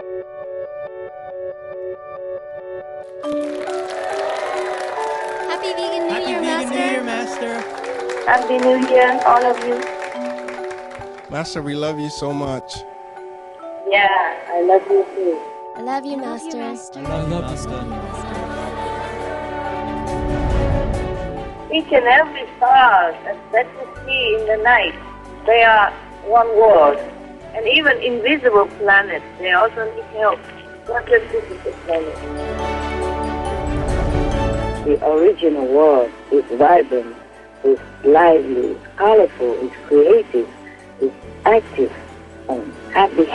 Happy Vegan New Year, Master. Happy New Year, all of you. Master, we love you so much. Yeah, I love you too. I love you, Master. I love you, Master. Each and every star that you see in the night, they are one world. And even invisible planets, they also need help. Not just physical planets. The original world is vibrant, is lively, is colorful, is creative, is active, and happy.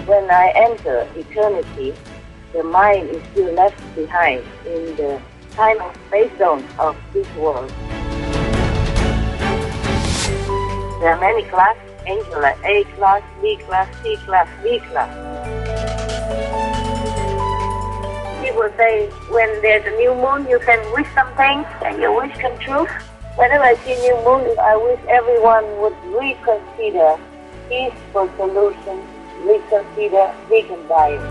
When I enter eternity, the mind is still left behind in the time and space zone of this world. There are many classes, angel like A class, B class, C class, D class. People say when there's a new moon, you can wish something and your wish come true. Whenever I see new moon, I wish everyone would reconsider peaceful solutions, reconsider vegan diet.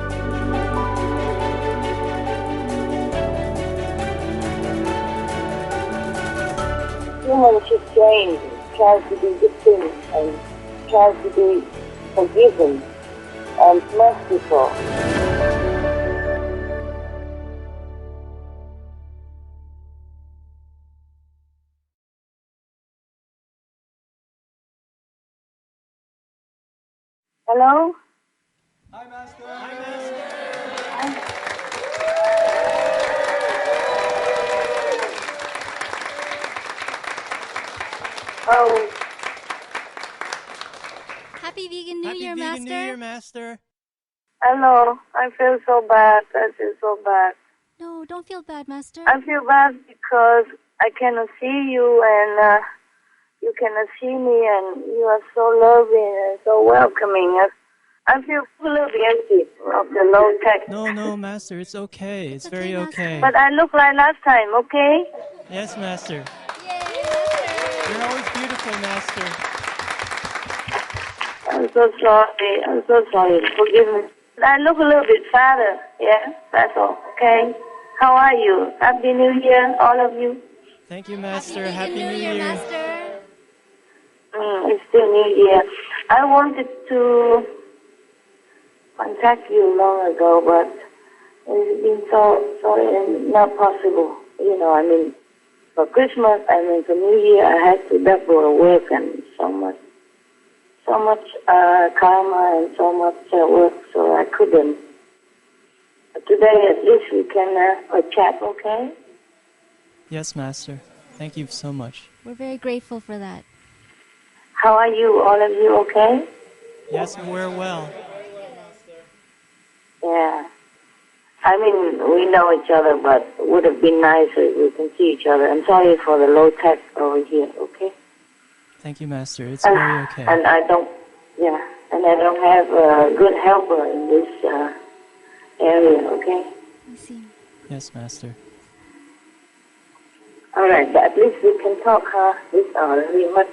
Humans should change, try to be good and try to be forgiving and merciful. Hello? Hi, Master. Oh, Happy Vegan New Year, Master. hello. I feel so bad. No, don't feel bad, Master. I feel bad because I cannot see you and you cannot see me and you are so loving and so welcoming. I feel a little bit empty of the low tech. No, Master, it's okay. It's very Master. okay. But I look like last time, okay? Yes, Master. Yay, Master. You're always beautiful, Master. I'm so sorry. Forgive me. I look a little bit fatter, yeah? That's all, okay? How are you? Happy New Year, all of you. Thank you, Master. Happy Vegan New Year, Master. It's still New Year. I wanted to contact you long ago, but it's been so not possible. You know, I mean, for Christmas, for New Year, I had to double work and so much karma and so much work, so I couldn't. But today, at least we can chat, okay? Yes, Master. Thank you so much. We're very grateful for that. How are you, all of you, okay? Yes, we're well. Yeah. I mean, we know each other, but it would have been nicer if we can see each other. I'm sorry for the low tech over here, okay? Thank you, Master. It's very okay. And I don't have a good helper in this area, okay? I see. Yes, Master. All right, but at least we can talk, huh? This hour is much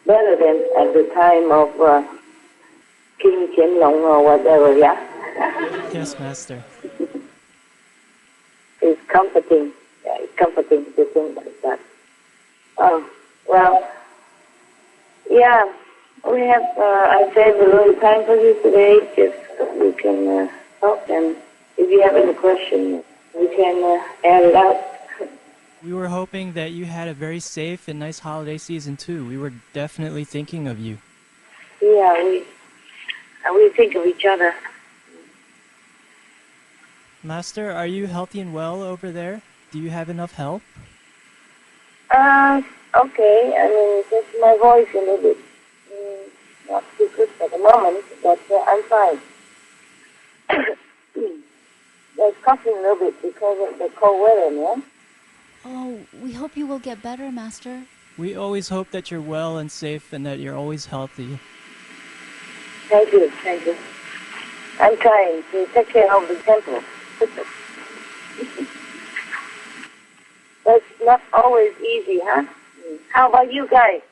better than at the time of THIêN or whatever, yeah? Yes, Master. It's comforting. Yeah, it's comforting to think like that. Oh, well, yeah, we have, I saved a little time for you today, just so we can talk, and if you have any questions, we can air it out. We were hoping that you had a very safe and nice holiday season, too. We were definitely thinking of you. Yeah, we think of each other. Master, are you healthy and well over there? Do you have enough help? Okay. I mean, just my voice a little bit not too good for the moment, but I'm fine. Just coughing a little bit because of the cold weather, yeah? Oh, we hope you will get better, Master. We always hope that you're well and safe and that you're always healthy. Thank you. I'm trying to take care of the temple. That's not always easy, huh? How about you guys?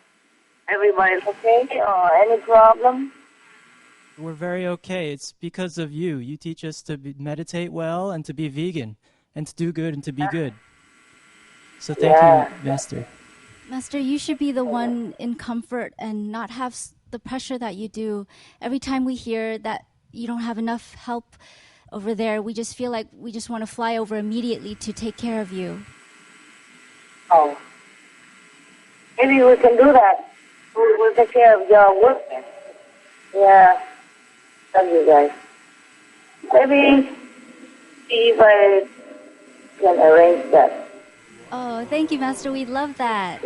Everybody's okay or any problem? We're very okay. It's because of you. You teach us to meditate well and to be vegan and to do good and to be good. So thank you, Master. Master, you should be the one in comfort and not have the pressure that you do. Every time we hear that you don't have enough help over there, we just feel like we just want to fly over immediately to take care of you. Oh. Maybe we can do that. We'll take care of your work. Yeah. Love you guys. Maybe if I can arrange that. Oh, thank you, Master. We love that.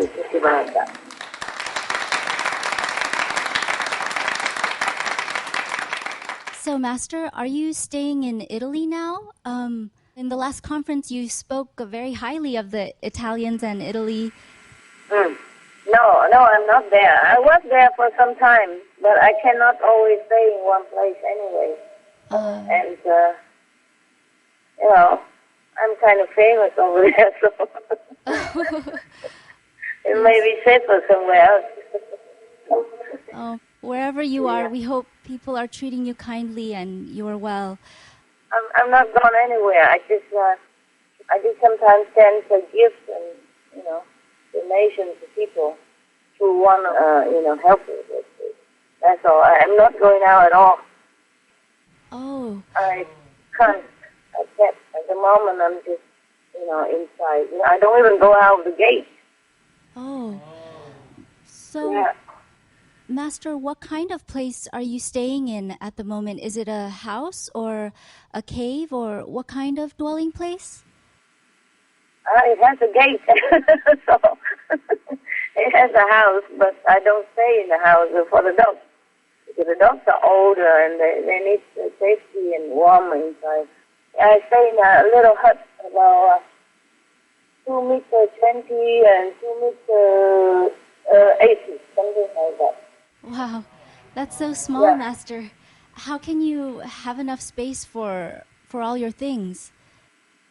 So, Master, are you staying in Italy now? In the last conference, you spoke very highly of the Italians and Italy. No, I'm not there. I was there for some time, but I cannot always stay in one place anyway. And, you know, I'm kind of famous over there, so it may be safer somewhere else. Wherever you are, we hope people are treating you kindly and you are well. I'm not gone anywhere. I just sometimes send gifts and, you know, donations to people who want to, help me with it. That's all. I'm not going out at all. Oh. I can't. I can't. At the moment, I'm just, inside. I don't even go out of the gate. Oh. So, Master, what kind of place are you staying in at the moment? Is it a house or a cave or what kind of dwelling place? It has a gate, so it has a house, but I don't stay in the house for the dogs. Because the dogs are older and they need safety and warm inside. I stay in a little hut about 2 meters 20 and 2 meters 80, something like that. Wow, that's so small, Master. How can you have enough space for all your things?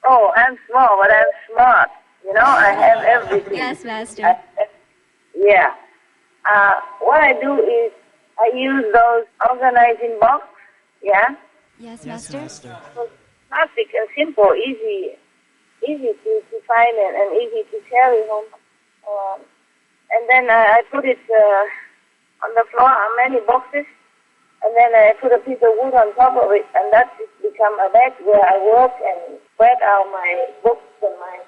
Oh, I'm small, but I'm smart. I have everything. Yes, Master. What I do is I use those organizing boxes, Yes, Master. So plastic and simple, easy to find and easy to carry home. And then I put it on the floor on many boxes, and then I put a piece of wood on top of it, and that has become a bed where I work and spread out my books and my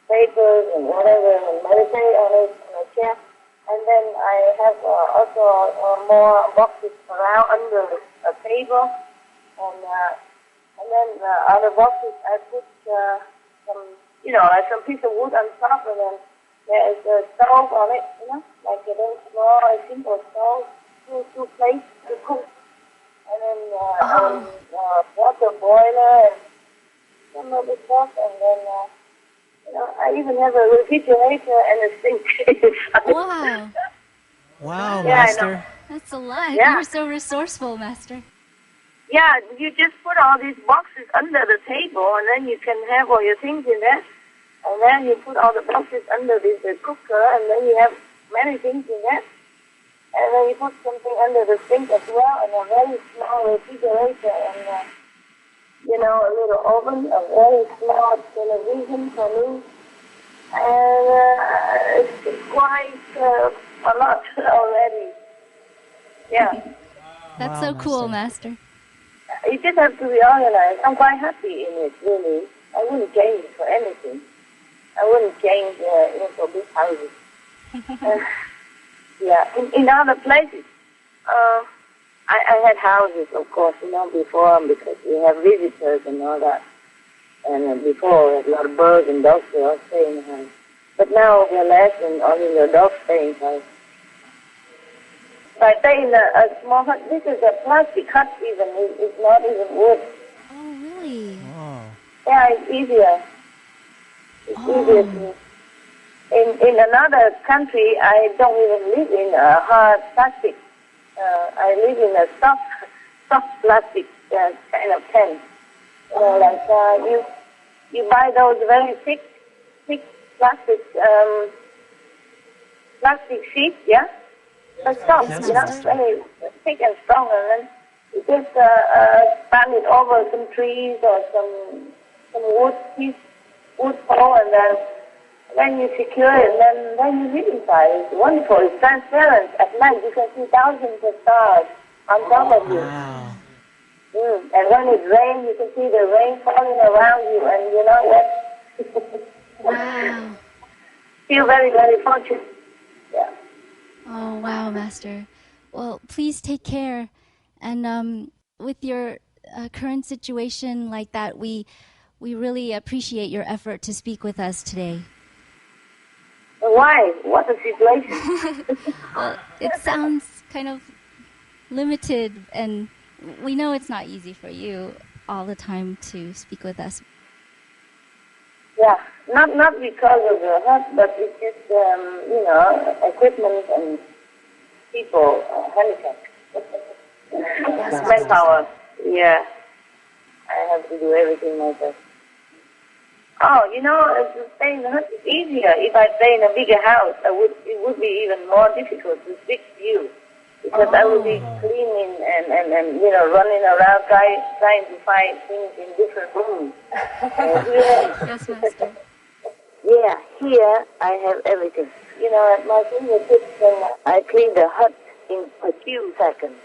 papers and whatever, and meditate on it on a chair. And then I have also more boxes around under a table, and then other boxes I put some piece of wood on top, and then there is a stove on it, like a very small, simple stove, two plates to cook, and then water boiler and some other stuff, and then I even have a refrigerator and a sink inside. Wow. Wow, Master. That's a lot. Yeah. You're so resourceful, Master. Yeah, you just put all these boxes under the table, and then you can have all your things in there. And then you put all the boxes under this cooker, and then you have many things in there. And then you put something under the sink as well, and a very small refrigerator, and a little oven, a very small television for me. And it's quite a lot already. Yeah. That's so cool, Master. You just have to be organized. I'm quite happy in it, really. I wouldn't change it for anything. I wouldn't change for big houses. In other places, I had houses, of course, before, because we have visitors and all that. And before, we had a lot of birds and dogs, they all stay in the house. But now we're less, and only the dogs stay in the house. I stay in a small hut. This is a plastic hut even. It's not even wood. Oh, really? Oh. Yeah, it's easier. It's easier to... In another country, I don't even live in a hard plastic. I live in a soft plastic kind of tent. You buy those very thick plastic sheets, strong, you know, very thick and strong, and then you just span it over some trees or some wood pole, and then you secure it, and then you live inside. It's wonderful. It's transparent. At night you can see thousands of stars on top of you. Wow. And when it rains, you can see the rain falling around you, and you know what? Wow. Feel very, very fortunate. Yeah. Oh, wow, Master. Well, please take care. And with your current situation like that, we really appreciate your effort to speak with us today. Why? What a situation. Well, it sounds kind of limited, and we know it's not easy for you all the time to speak with us. Yeah, not because of the hurt, but it's just, you know, equipment and people, handicapped. Manpower, yeah. I have to do everything myself. Oh, you know, to stay in the hut is easier. If I stay in a bigger house, it would be even more difficult to speak to you. Because I would be cleaning and you know, running around trying to find things in different rooms. Yes, Master. Yeah, here I have everything. You know, at my fingertips, I clean the hut in a few seconds.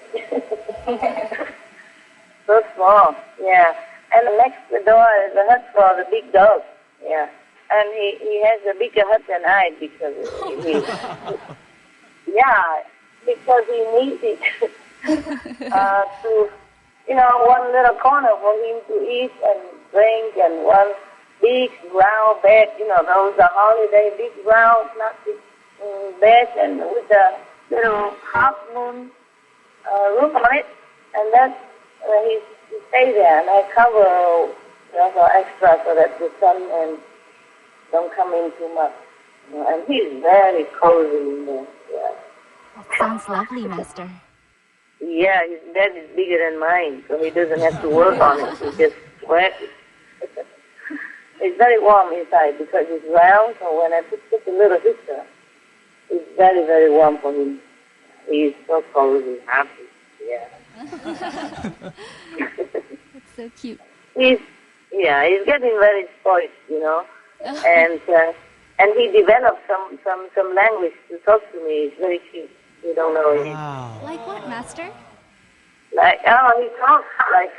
So small, yeah. And next door is a hut for the big dog, yeah. And he has a bigger hut than I because because he needs it to, you know, one little corner for him to eat and drink, and one big round bed, you know, those are holiday big round plastic bed, and with a little half moon roof on it, and that's he stays there, and I cover, you know, for extra so that the sun and don't come in too much. You know, and he's very cozy in there. Yeah. That sounds lovely, Master. Yeah, his bed is bigger than mine, so he doesn't have to work on it. He just sweats. It's very warm inside because it's round, so when I put just a little heater, it's very, very warm for him. He's so cozy, happy. Yeah. It's so cute. He's getting very spoiled, you know, and he developed some language to talk to me. It's very cute. You don't know it. Wow. Like what, Master? Like, he talks like,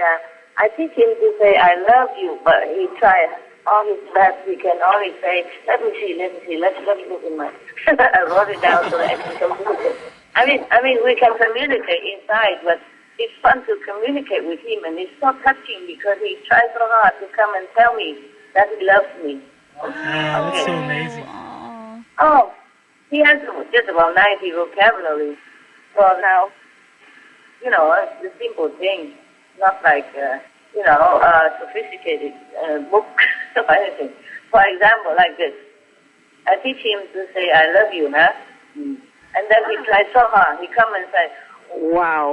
I teach him to say, I love you, but he tries all his best. He can only say, let me see, let me look in my, I wrote it down so that I can communicate. I mean, we can communicate inside, but it's fun to communicate with him, and it's so touching because he tries so hard to come and tell me that he loves me. Wow, that's so amazing. Aww. Oh, he has just about 90 vocabulary. Well, now, you know, it's the simple thing, not like, you know, sophisticated book or anything. For example, like this. I teach him to say, I love you, huh? And then he tries so hard. He comes and says, wow.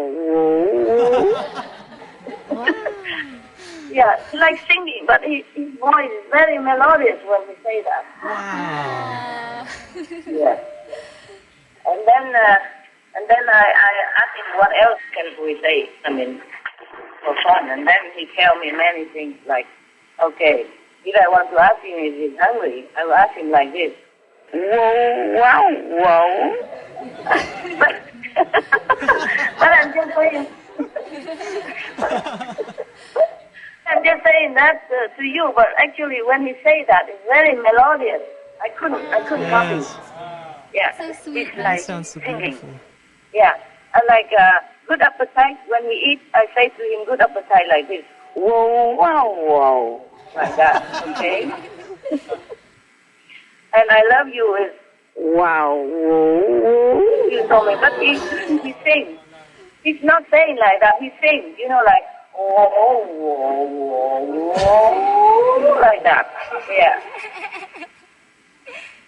Yeah, he likes singing, but his voice is very melodious when he says that. Wow. Yeah. And then I ask him what else can we say, I mean, for fun. And then he tells me many things like, okay, if I want to ask him if he's hungry, I will ask him like this. Whoa. But I'm just saying, that to you, but actually when he says that, it's very melodious. I couldn't copy. Yes. Yeah. So sweet. It's That like sounds so singing. beautiful. Yeah. And like good appetite, when we eat, I say to him, good appetite like this. Whoa. Like that, okay? And I love you is, wow. You told me, but he sings. He's not saying like that, he sings, you know, like, like that, yeah.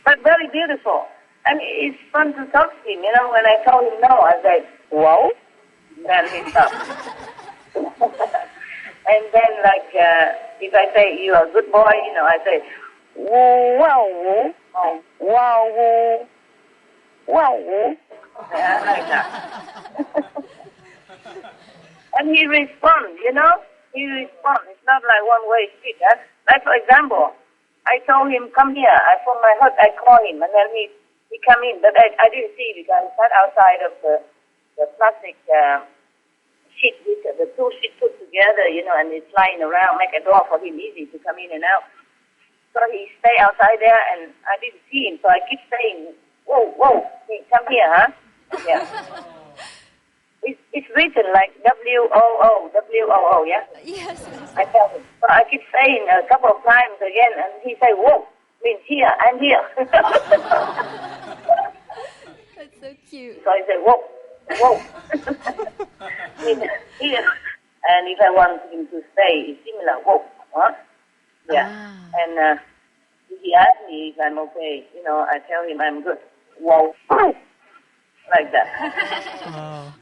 But very beautiful. And it's fun to talk to him, you know, when I told him no, I said, whoa, then he stopped. And then like, if I say you're a good boy, you know, I say, wow. Like that. And he responds, you know? He responds. It's not like one-way street. Huh? Like, for example, I told him, come here. From my hut, I call him, and then he come in. But I didn't see because he sat outside of the plastic sheet, the two sheets put together, you know, and it's lying around, make a door for him easy to come in and out. So he stay outside there, and I didn't see him, so I keep saying, whoa, hey, come here, huh? Yeah. It's written like W-O-O, yeah? Yes. I tell him. So I keep saying a couple of times again, and he say, whoa, means here, I'm here. That's so cute. So I say, whoa. Here. And if I want him to stay, it's similar, whoa, huh? Yeah. Ah. And he asks me if I'm okay. You know, I tell him I'm good. Whoa. Like that.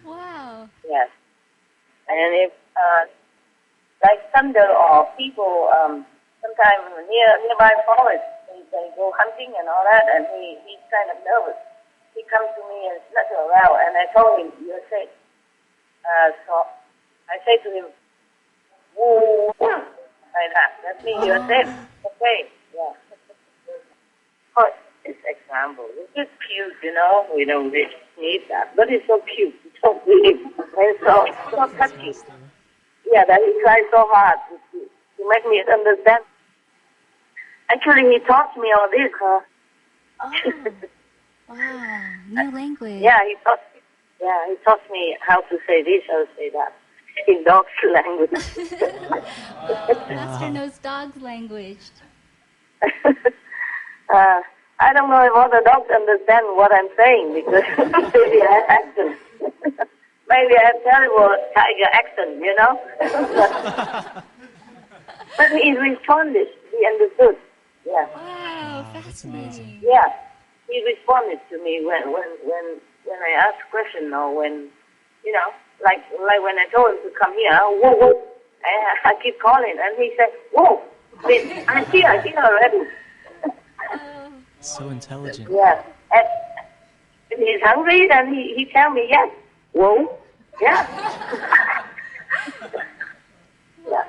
Wow. Yes. And if, like thunder or people, sometimes nearby forest, they go hunting and all that, and he's kind of nervous. He comes to me and flutters around, and I told him, you're safe. So I say to him, whoa, like that. That means you're safe. Okay. Yeah. Oh, this example. It's just cute, you know. We don't really need that, but it's so cute. It's so big and so touchy. Yeah, that he tries so hard to make me understand. Actually, he taught me all this, huh? Oh. Wow, new language. Yeah, he taught me how to say this, how to say that. In dog's language. Master knows dog's language. I don't know if all the dogs understand what I'm saying because maybe I have accent. Maybe I have terrible tiger accent, you know? But he responded. He understood. Yeah. Wow, fascinating. Yeah. He responded to me when I asked a question or when, you know, like when I told him to come here, whoa, I keep calling, and he said, whoa, I'm here already. So intelligent. Yeah. And if he's hungry, then he tell me, yes. Whoa. Yeah. Yeah.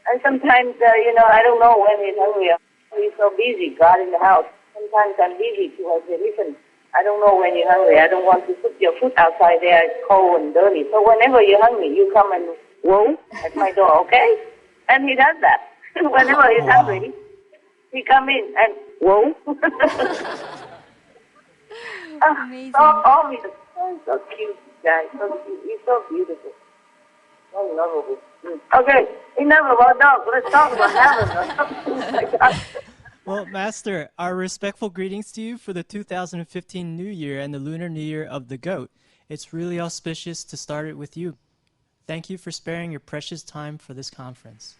And sometimes, you know, I don't know when he's hungry. He's so busy guarding the house. Sometimes I'm busy too. I say, listen, I don't know when you're hungry. I don't want to put your food outside there. It's cold and dirty. So whenever you're hungry, you come and whoa at my door, okay? And he does that. Whenever he's hungry, he come in and whoa. Amazing. So cute, guys. So cute. He's so beautiful. So lovable. Okay, enough about dogs. Let's talk about heaven. Well, Master, our respectful greetings to you for the 2015 New Year and the Lunar New Year of the Goat. It's really auspicious to start it with you. Thank you for sparing your precious time for this conference.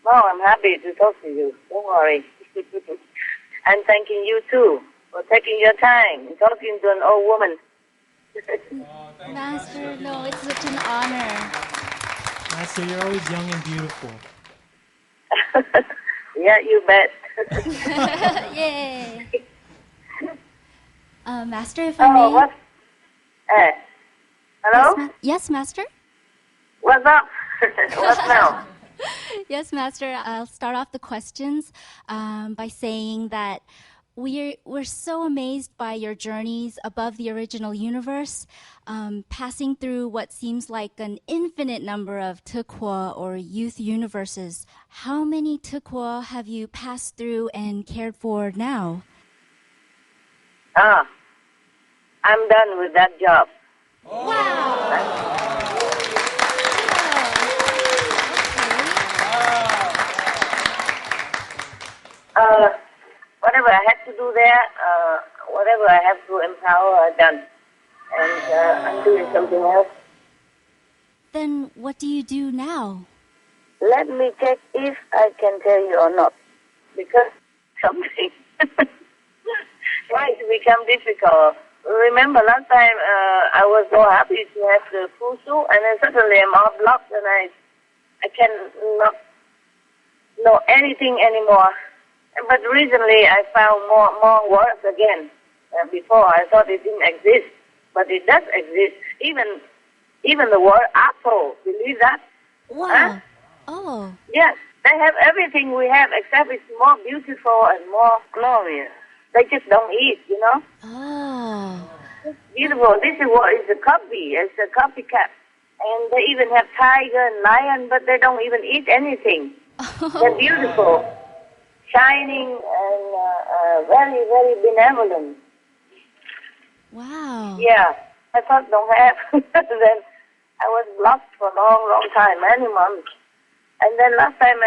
Oh, I'm happy to talk to you. Don't worry. And thanking you, too, for taking your time and talking to an old woman. Master, no, it's such an honor. Master, you're always young and beautiful. Yeah, you bet. Yay. Master, if I may. What? Hello? Yes, Master? What's up? What's now? Yes, Master. I'll start off the questions by saying that we're so amazed by your journeys above the original universe, passing through what seems like an infinite number of THØ or youth universes. How many THØ have you passed through and cared for now? I'm done with that job. Wow! Whatever I had to do there, whatever I have to empower, I've done. And I'm doing something else. Then what do you do now? Let me check if I can tell you or not. Because something might become difficult. Remember last time I was so happy to have the Fusu, and then suddenly I'm all blocked and I cannot know anything anymore. But recently I found more words again. Before I thought it didn't exist. but it does exist. Even the word apple, believe that? Wow. Huh? Oh. Yes, they have everything we have, except it's more beautiful and more glorious. They just don't eat, you know? Oh. It's beautiful. This is what is a copy. It's a copycat. And they even have tiger and lion, but they don't even eat anything. They're beautiful, shining, and very, very benevolent. Wow. Yeah, I thought don't have. Then I was blocked for a long, long time, many months. And then last time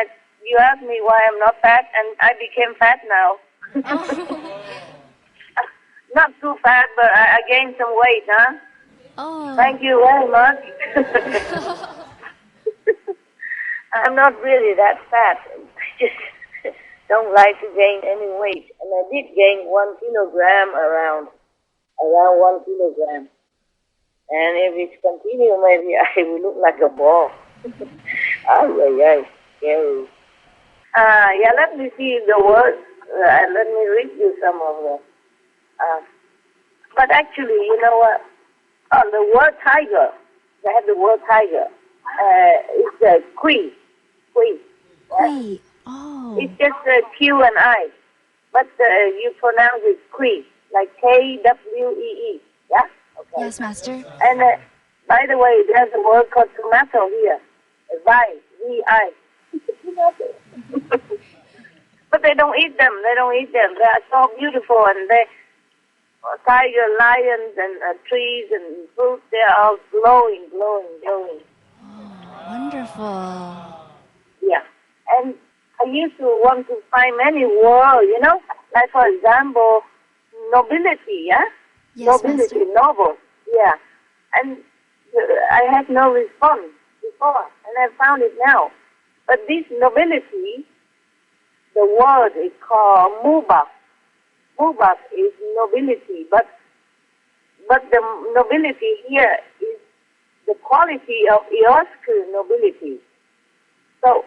you asked me why I'm not fat, and I became fat now. Oh. Not too fat, but I gained some weight, huh? Oh. Thank you very much. I'm not really that fat. I just don't like to gain any weight. And I did gain 1 kilogram around 1 kilogram. And if it continues, maybe I will look like a ball. Scary. Yeah, let me see the words. Let me read you some of them. But actually, you know what? On the word tiger, they have the word tiger. It's Kui. Kui. Oh. It's just Q and I. But you pronounce it Kui, like Kwee. Yeah? Okay. Yes, Master. And by the way, there's a word called tomato here. V-I. But they don't eat them. They are so beautiful, and they tiger, lions, and trees and fruits. They are all glowing. Oh, wonderful. Yeah. And I used to want to find many words, you know, like for example, nobility. Yeah. Yes, nobility, Master. noble. Yeah. And I had no response before, and I found it now. But this nobility, the word is called mubak. Mubak is nobility, but the nobility here is the quality of IÓSC nobility. So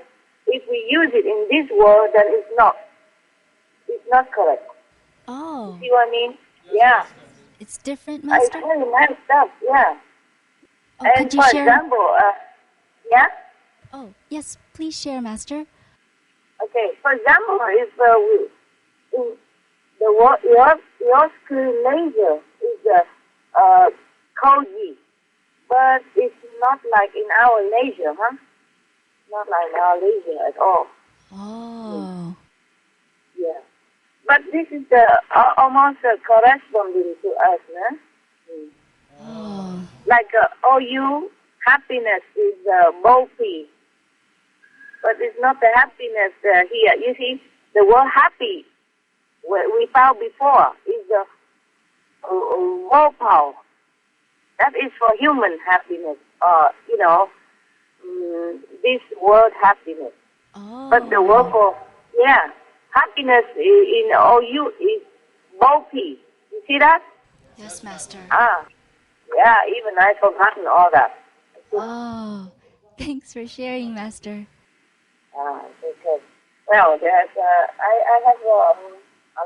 if we use it in this word, then it's not correct. Oh. See what I mean? Yeah. It's different, It's Master? very nice stuff, yeah. Oh, And could you for share? example, yeah? Oh, yes, please share, Master. Okay, for example, if in the word IÓSC laser is koji, but it's not like in our leisure, huh? Not like in our leisure at all. Oh. Yeah. But this is almost corresponding to us, huh? Oh. Like OU, happiness is bulky. But it's not the happiness here. You see, the word happy, we found before, is the willpower. That is for human happiness, you know, this word happiness. Oh. But the word for, happiness in OU is bulky. You see that? Yes, Master. Yeah, even I forgotten all that. Oh. Thanks for sharing, Master. Okay. Well, there's, I have a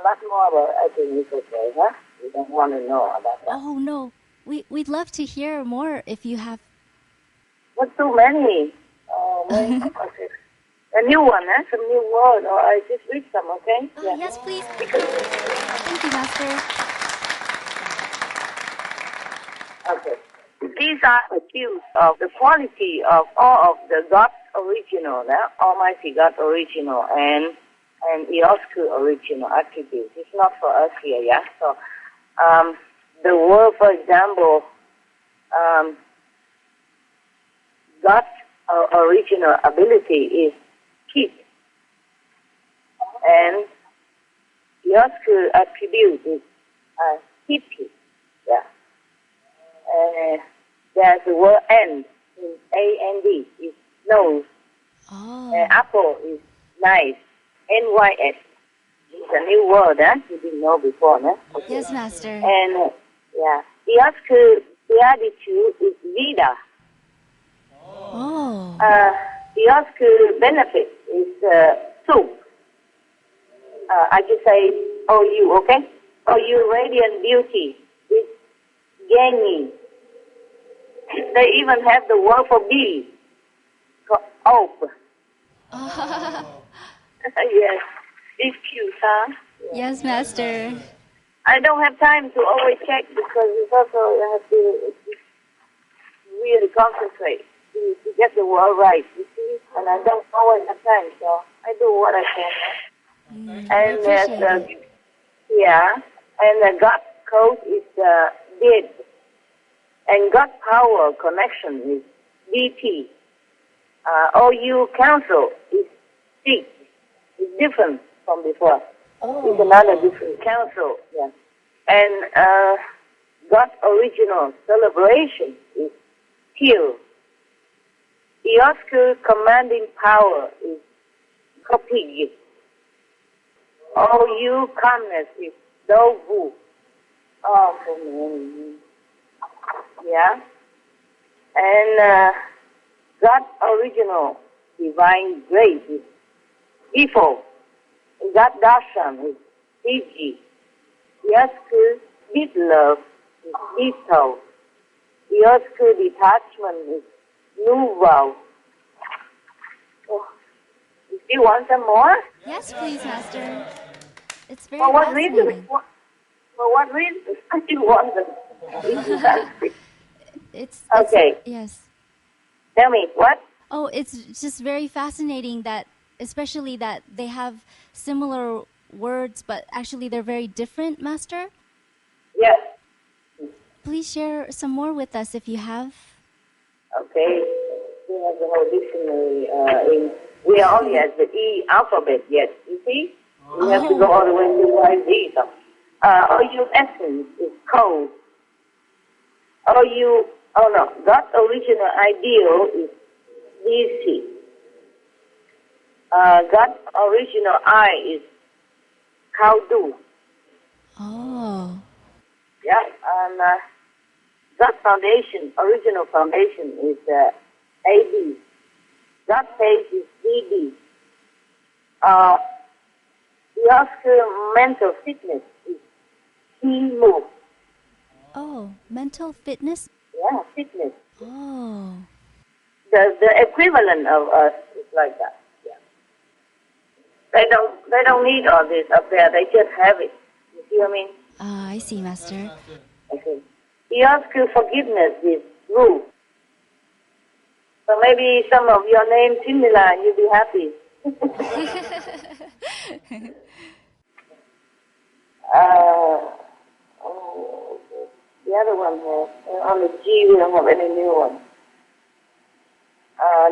lot more, but I think it's okay, huh? You don't want to know about that. Oh, no. We'd love to hear more if you have. Not too many. Oh, man. Okay. A new one, huh? Some new word, or I just read some, okay? Oh, yes, please. Thank you, Master. Okay. These are accused of the quality of all of the God original, Almighty God original, and IÓSC original attributes. It's not for us here, yeah? So, the word, for example, God's original ability is keep, and IÓSC attribute is keep, yeah. There's the word end, in A-N-D, is nose. Oh. Apple is nice, N-Y-S. It's a new word, huh? You didn't know before, huh? Okay. Yes, Master. And, IÓSC beatitude is vida. Oh. IÓSC benefit is soup. I just say OU, okay? OU radiant beauty is Gengi. They even have the word for bee, called op. Yes, it's cute, huh? Yes, Master. I don't have time to always check because it's also you have to really concentrate to get the word right, you see? And I don't always have time, so I do what I can. And and the God code is dead. And God power connection is DT. OU council is C. It's different from before. It's another different council. Yeah. And God original celebration is THIêu. THØC commanding power is copy. OU calmness is Dovu. Yeah. And God original divine grace is Ifo. God darshan is Fiji. THØC deep love is Ito. THØC detachment is Nuval. Oh, you still want some more? Yes, please, Master. It's very For what fascinating. reason? For what reason? I still want them. It's okay. Yes. Tell me, what? Oh, it's just very fascinating that, especially that they have similar words, but actually they're very different, Master. Yes. Please share some more with us if you have. Okay. We have the whole dictionary. We are only at the E alphabet yet, you see? We have to go all the way to Y, Z. So. OU essence is cold. God's original ideal is DC. God's original I is Kaudu. Oh. Yeah, and God's original foundation is AB. God's page is DD. THØC mental fitness is THImông. Oh, mental fitness? Yeah, fitness. Oh. The equivalent of us is like that. Yeah. They don't need all this up there. They just have it. You see what I mean? I see, Master. Okay. THØC forgiveness is Ru. So maybe some of your names similar and you'll be happy. The other one here, on the G we don't have any new one.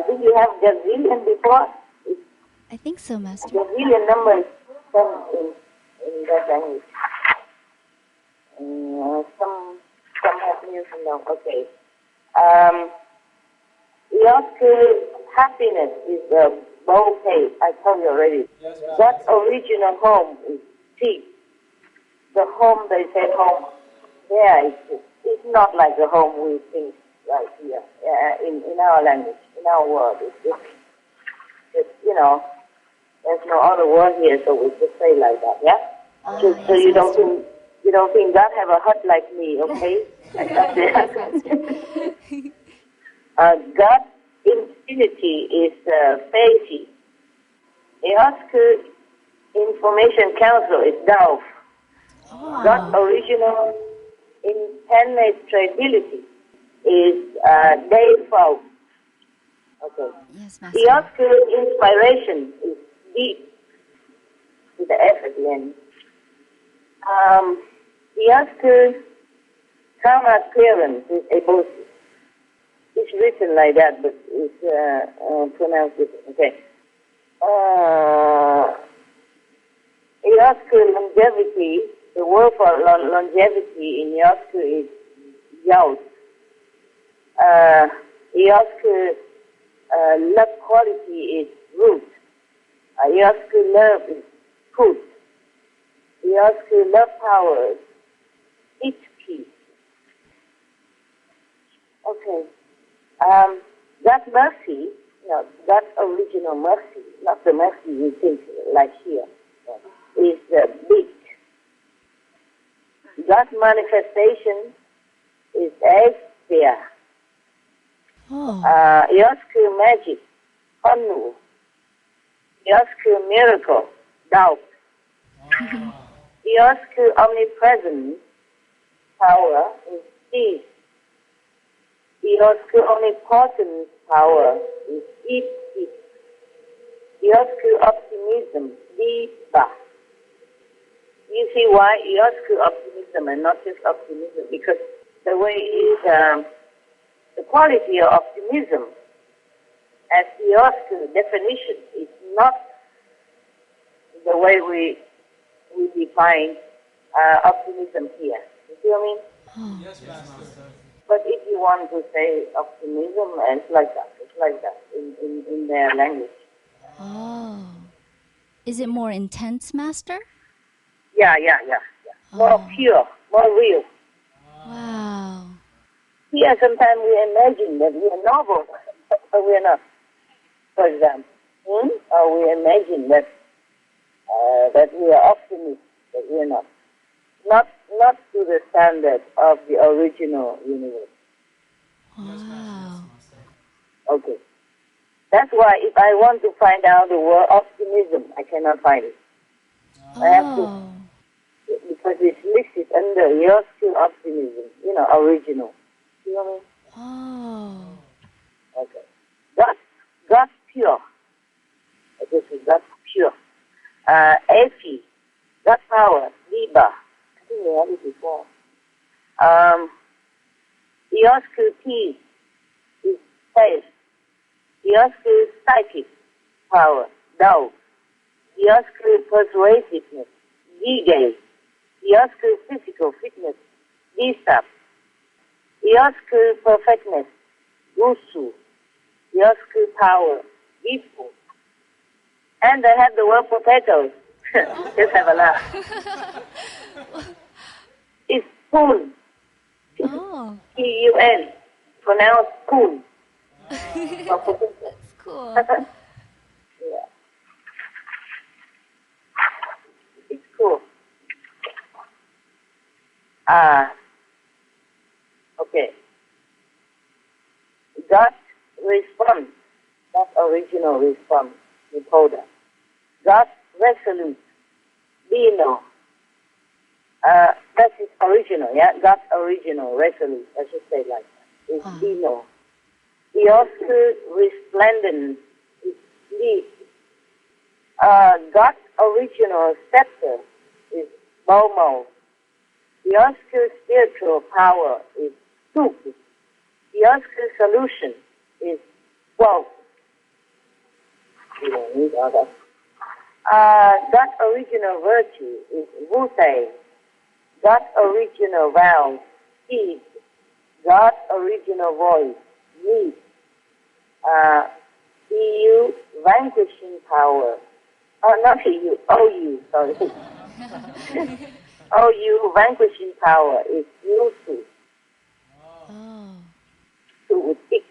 Did you have gazillion before? I think so, Master. Gazillion number is in that language. Some have new, some don't. Okay. THØC happiness is the bouquet. I told you already. That original home is T. The home, they say home. Yeah, it's not like the home we think right here in our language, in our world. It's there's no other word here, so we just say like that, yeah. So you don't think God have a hut like me, okay? God infinity is Fei. THØC information council is Dao. God original impenetrability is Dao. Okay. Yes, Master. THØC inspiration is deep with the F at the end. THØC karma clearance is ebosi. It's written like that, but it's pronounced different. Okay. THØC longevity. The word for longevity in THØC is yaut. THØC love quality is root. THØC love is put. THØC love power is each piece. Okay. That mercy, that original mercy, not the mercy we think like here, is big. That manifestation is SIêU. THấC magic,宽恕. THấC miracle, doubt. THấC omnipresent power is peace. THấC omnipotent power is deep. THấC optimism, diba. You see why THấC optimism and not just optimism? Because the way is the quality of optimism as THấC definition is not the way we define optimism here. You see what I mean? Oh. Yes, Master. But if you want to say optimism, it's like that. It's like that in their language. Oh. Is it more intense, Master? Yeah. More pure, more real. Wow. Here, sometimes we imagine that we are noble, but we are not. For example, or we imagine that we are optimists, but we are not. Not to the standard of the original universe. Wow. Okay. That's why if I want to find out the word optimism, I cannot find it. I have to, because it's listed under THấC optimism, original. You know what I mean? Oh. Okay. God pure. This is God pure. Efi, God power, Liba. I think we had it before. THấC peace is faith. THấC psychic power, Dao. THấC persuasiveness, Gige. THấC physical fitness, Disap. THấC perfectness, Gusu. THấC power, Gifu. And I have the word potatoes. Just have a laugh. It's Kun. Oh. KIyon. Pronounced Kun. That's cool. Yeah. It's cool. Okay. God response, that original response, we told us. God resolute, Dino. That's his original, yeah? God's original, resolute, I should say like that. It's Dino. THấC resplendent, is Li. God's original scepter is Bao. THấC spiritual power is Su. THấC solution is Guo. God's original virtue is Wu Tei. God's original vow, Seed. God's original voice, Yi. SIêU vanquishing power. Oh, not SIêU, OU, sorry. OU vanquishing power is Yusu. Oh. Su with X.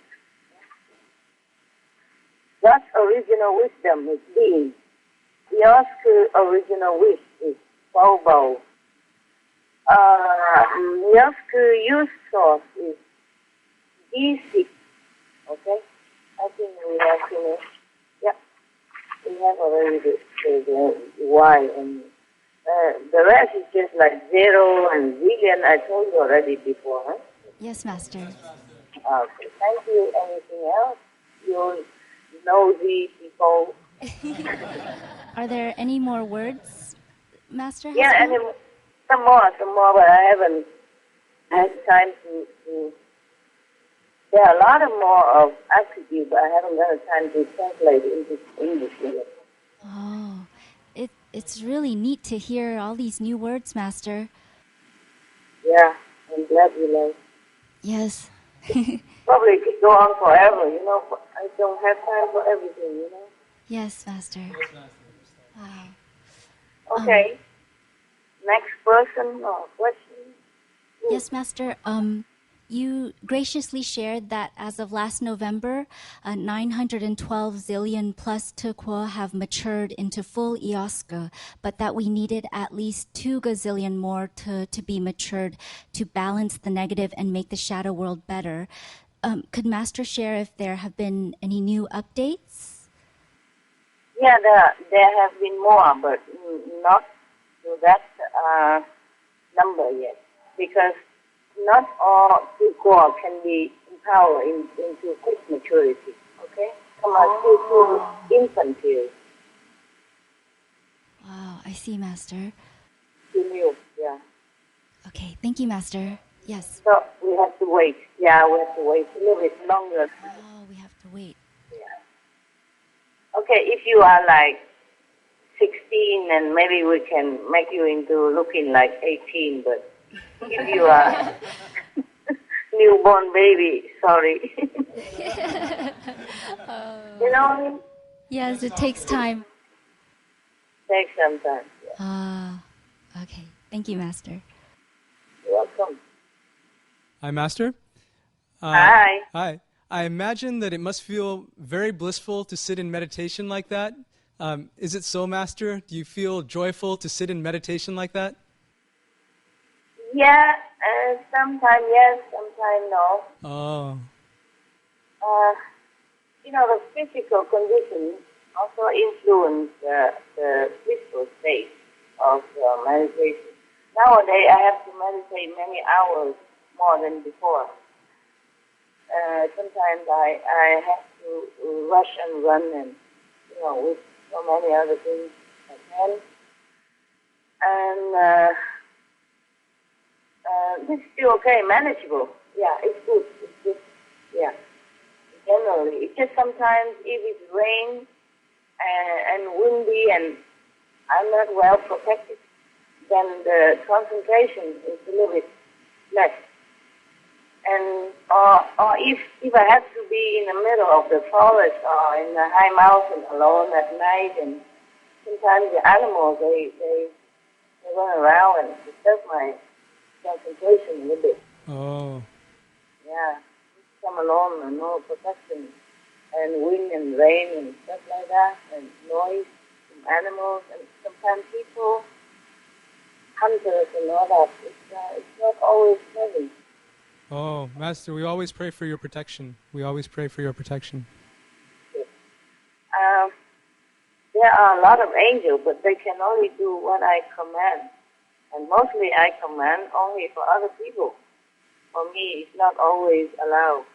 God's original wisdom is being. THấC original wish is Bao. THấC use source is D6. Okay? I think we have finished. Yeah. We have already the Y and the rest is just like zero and zillion. I told you already before, huh? Yes, Master. Okay. Thank you. Anything else? You nosy people. Are there any more words, Master? Yeah, some more, but I haven't had time to. There are a lot of more of attributes, but I haven't got time to translate into English yet. Oh, it's really neat to hear all these new words, Master. Yeah, I'm glad you like. Yes. Probably could go on forever, but I don't have time for everything, Yes, Master. Wow. Okay. Next person or question? Yes, Master. you graciously shared that as of last November, 912 zillion plus THØ have matured into full EOSC, but that we needed at least 2 gazillion more to be matured to balance the negative and make the shadow world better. Could Master share if there have been any new updates? Yeah, there have been more, but not to that number yet, because not all THØ can be empowered into quick maturity, okay? Some are still too infantile. Wow, I see, Master. Too new, yeah. Okay, thank you, Master. Yes. So we have to wait. Yeah, we have to wait a little bit longer. Oh, we have to wait. Yeah. Okay, if you are like 16, and maybe we can make you into looking like 18, but if you are newborn baby, sorry. You know? Yes, it takes time. Takes some time. Yeah. Okay. Thank you, Master. You're welcome. Hi, Master. Hi. Hi. I imagine that it must feel very blissful to sit in meditation like that. Is it so, Master? Do you feel joyful to sit in meditation like that? Yeah, sometimes yes, sometimes no. Oh. You know, the physical conditions also influence the blissful state of meditation. Nowadays, I have to meditate many hours more than before. Sometimes I have to rush and run and, you know, with so many other things at hand. And this is still okay, manageable. Yeah, it's good. It's good. Yeah. Generally, it's just sometimes if it's rain and windy and I'm not well protected, then the concentration is a little bit less. And or if I have to be in the middle of the forest or in the high mountain alone at night, and sometimes the animals they run around and disturb my concentration a little bit. Oh. Yeah, I'm alone and no protection, and wind and rain and stuff like that, and noise from animals, and sometimes people, hunters and all that. It's not always pleasant. Oh, Master, we always pray for your protection. We always pray for your protection. There are a lot of angels, but they can only do what I command. And mostly I command only for other people. For me, it's not always allowed.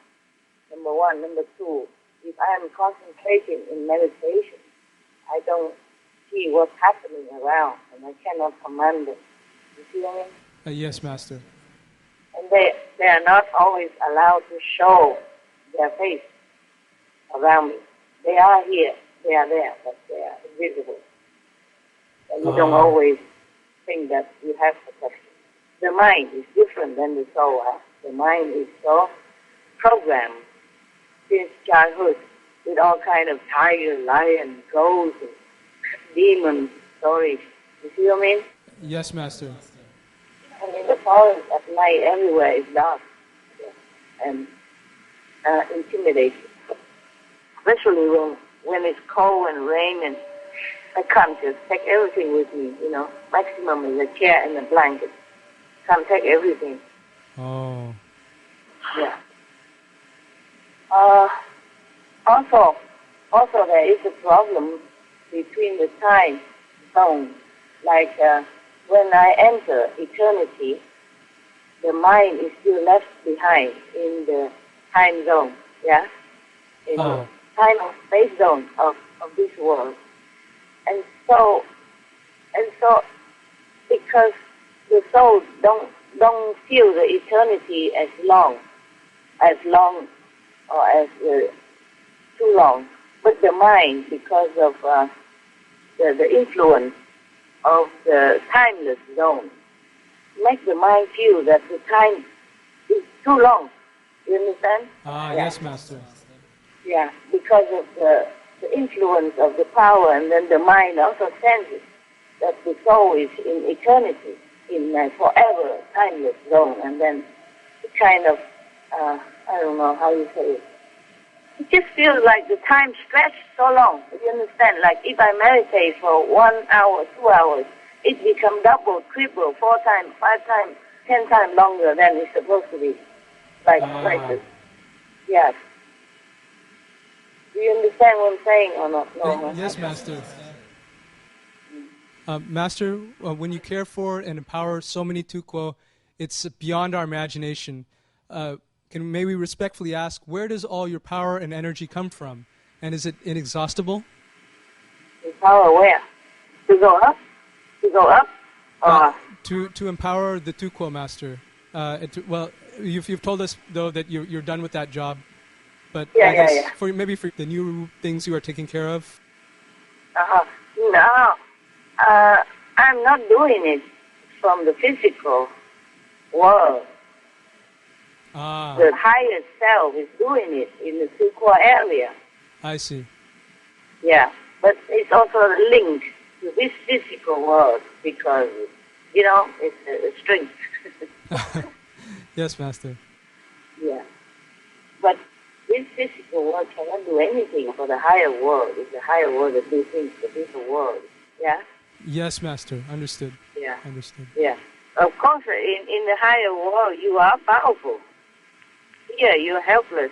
Number one. Number two, if I am concentrating in meditation, I don't see what's happening around, and I cannot command it. You see what I mean? Yes, Master. And they are not always allowed to show their face around me. They are here, they are there, but they are invisible. And you don't always think that you have protection. The mind is different than the soul. The mind is so programmed since childhood with all kind of tiger, lion, ghosts, and demon stories. You see what I mean? Yes, Master. And in the forest at night, everywhere is dark and intimidating. Especially when it's cold and rain, and I can't just take everything with me, you know. Maximum is a chair and a blanket. Can't take everything. Oh. Yeah. Also there is a problem between the time zone. Like when I enter eternity, the mind is still left behind in the time zone, yeah? In the time and space zone of this world. And so because the soul don't feel the eternity as long or as too long, but the mind, because of the influence of the timeless zone, makes the mind feel that the time is too long. You understand? Yes, Master. Yeah, because of the influence of the power, and then the mind also senses that the soul is in eternity, in a forever timeless zone, and then it kind of I don't know how you say it. It just feels like the time stretched so long. You understand? Like if I meditate for 1 hour, 2 hours, it becomes double, triple, 4 times, 5 times, 10 times longer than it's supposed to be. Like this. Yes. Do you understand what I'm saying or not? No. Yes, Master. Master, when you care for and empower so many THUYŏ, it's beyond our imagination. Can maybe respectfully ask, where does all your power and energy come from? And is it inexhaustible? The power where? To go up? To go up? To empower the THUYÅ, Master. Well, you've told us, though, that you're done with that job. But I guess for the new things you are taking care of? No. I'm not doing it from the physical world. The higher self is doing it in the THUYÅ area. I see. Yeah, but it's also linked to this physical world because, it's a strength. Yes, Master. Yeah. But this physical world cannot do anything for the higher world. It's the higher world that do things for this world. Yeah? Yes, Master. Understood. Yeah. Understood. Yeah. Of course, in the higher world, you are powerful. Here, you're helpless.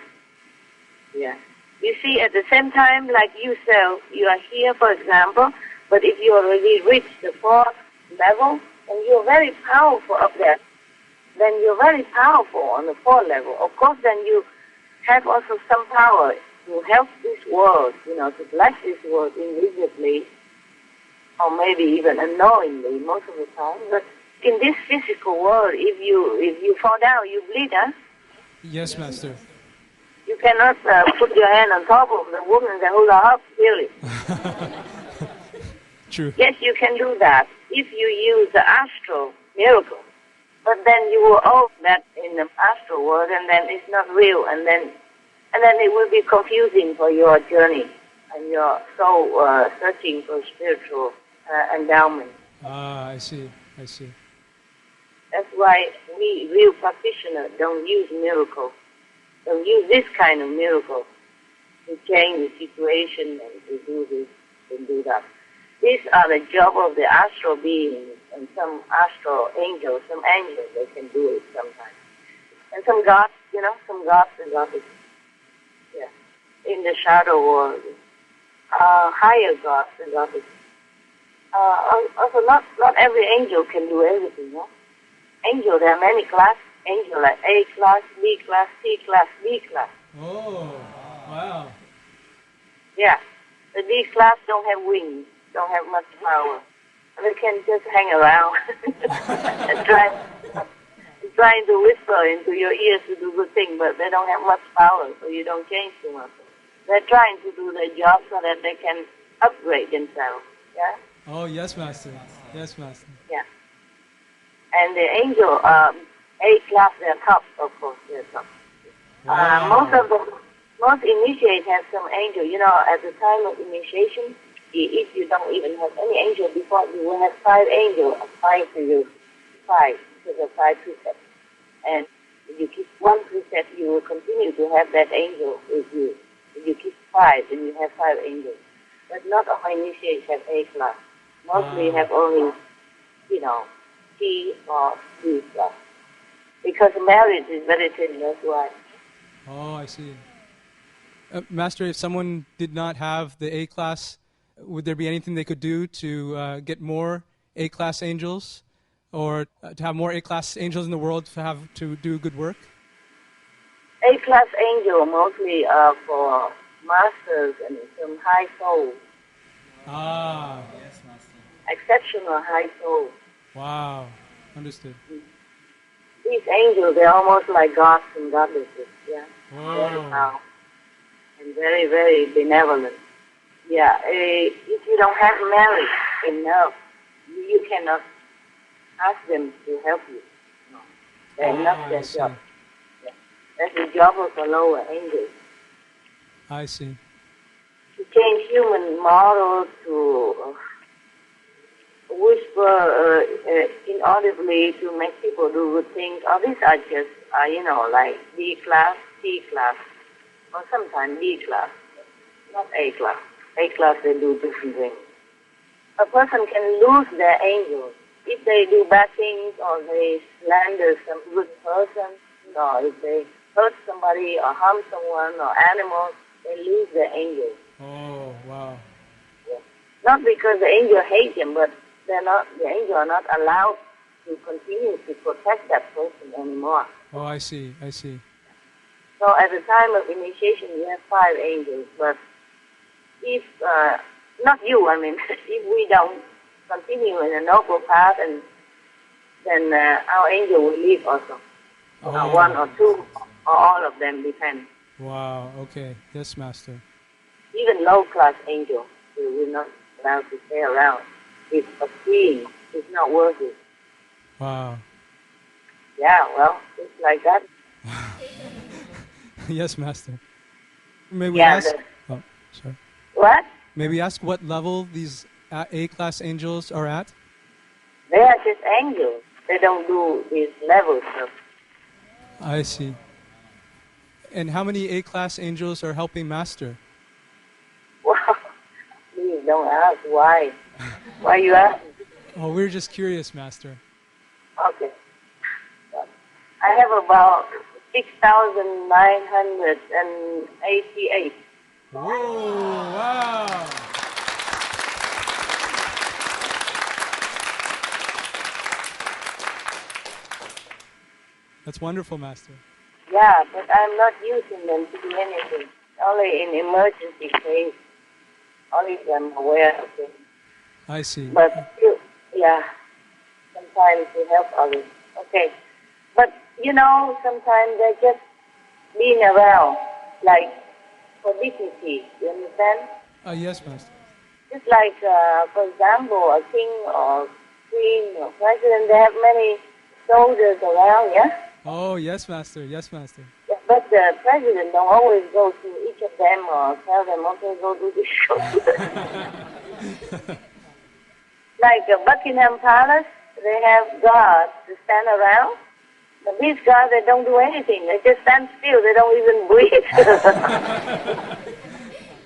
Yeah. You see, at the same time, like yourself, you are here, for example, but if you already reached the 4th level, and you're very powerful up there, then you're very powerful on the 4th level. Of course, then you have also some power to help this world, to bless this world immediately, or maybe even unknowingly most of the time. But in this physical world, if you fall down, you bleed, huh? Yes, Master. You cannot put your hand on top of the woman and hula up, really. True. Yes, you can do that if you use the astral miracle. But then you will own that in the astral world, and then it's not real, and then it will be confusing for your journey and your soul searching for spiritual endowment. I see. That's why we real practitioners don't use miracle. Don't use this kind of miracle to change the situation and to do this and do that. These are the job of the astral beings and some astral angels, some angels, they can do it sometimes. And some gods, some gods and goddesses. Yeah. In the shadow world. Higher gods and goddesses. Also, not every angel can do everything, no? Angel, there are many classes. Angel like A class, B class, C class, D class. Oh, wow. Yeah. The D class don't have wings, don't have much power. They can just hang around and trying to whisper into your ears to do good things, but they don't have much power, so you don't change too much. They're trying to do their job so that they can upgrade themselves. Yeah? Oh, yes, Master. Yes, Master. Yeah. And the angel, A class, they're top, of course, they're top. Wow. Most initiates have some angel. At the time of initiation, if you don't even have any angel before, you will have 5 angels assigned to you. 5, because of 5 precepts. And if you keep 1 precept, you will continue to have that angel with you. If you keep 5, then you have 5 angels. But not all initiates have A class. Mostly have only, T or D class. Because marriage is very thin, that's why. Oh, I see. Master, if someone did not have the A class, would there be anything they could do to get more A class angels, or to have more A class angels in the world to do good work? A class angel mostly for masters and some high souls. Yes, Master. Exceptional high souls. Wow, understood. These angels, they're almost like gods and goddesses, yeah. Whoa. Very powerful and very, very benevolent. Yeah, if you don't have merit enough, you cannot ask them to help you. No. They're not their job. Yeah. That's the job of the lower angels. I see. To change human models, to whisper inaudibly to make people do good things, all these are just like D class, C class, or sometimes B class, not A class. A class, they do different things. A person can lose their angels if they do bad things, or they slander some good person, or if they hurt somebody or harm someone or animals, they lose their angels. Oh, wow. Yeah. Not because the angel hates them, but the angels are not allowed to continue to protect that person anymore. Oh, I see. So at the time of initiation, you have 5 angels, but if, not you, if we don't continue in a noble path, and then our angel will leave also. One or two, or all of them, depend. Wow, okay. Yes, Master. Even low-class angels, we will not allowed to stay around. It's a sin. It's not worth it. Wow. Yeah, well, it's like that. Yes, Master. May we ask? Oh, sorry. What? May we ask what level these A-class angels are at? They are just angels. They don't do this level stuff. I see. And how many A-class angels are helping Master? Well, please don't ask why. Why you asking? Oh, we're just curious, Master. Okay. I have about 6,988. Whoa, wow. That's wonderful, Master. Yeah, but I'm not using them to do anything. Only in emergency case. Only if I'm aware of it. I see. But still, yeah, sometimes we help others. Okay. But, sometimes they're just being around, like, for dignity. You understand? Yes, Master. Just like, for example, a king or queen or president, they have many soldiers around, yeah? Oh, yes, Master. Yes, Master. Yeah, but the president don't always go to each of them or tell them, okay, go do this, go do that. Like Buckingham Palace, they have guards to stand around. But these guards, they don't do anything. They just stand still. They don't even breathe.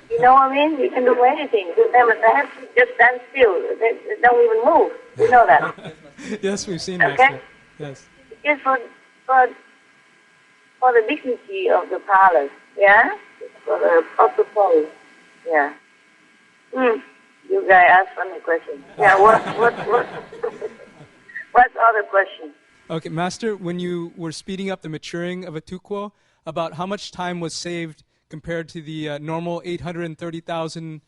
You know what I mean? You can do anything to them, but they have to just stand still. They don't even move. You know that. Yes, we've seen Okay? Master. Yes. Just for the dignity of the palace, yeah? For the protocol, yeah. You guys ask funny questions. Yeah, what what's other question? Okay, Master, when you were speeding up the maturing of a tuquo, about how much time was saved compared to the normal 830,000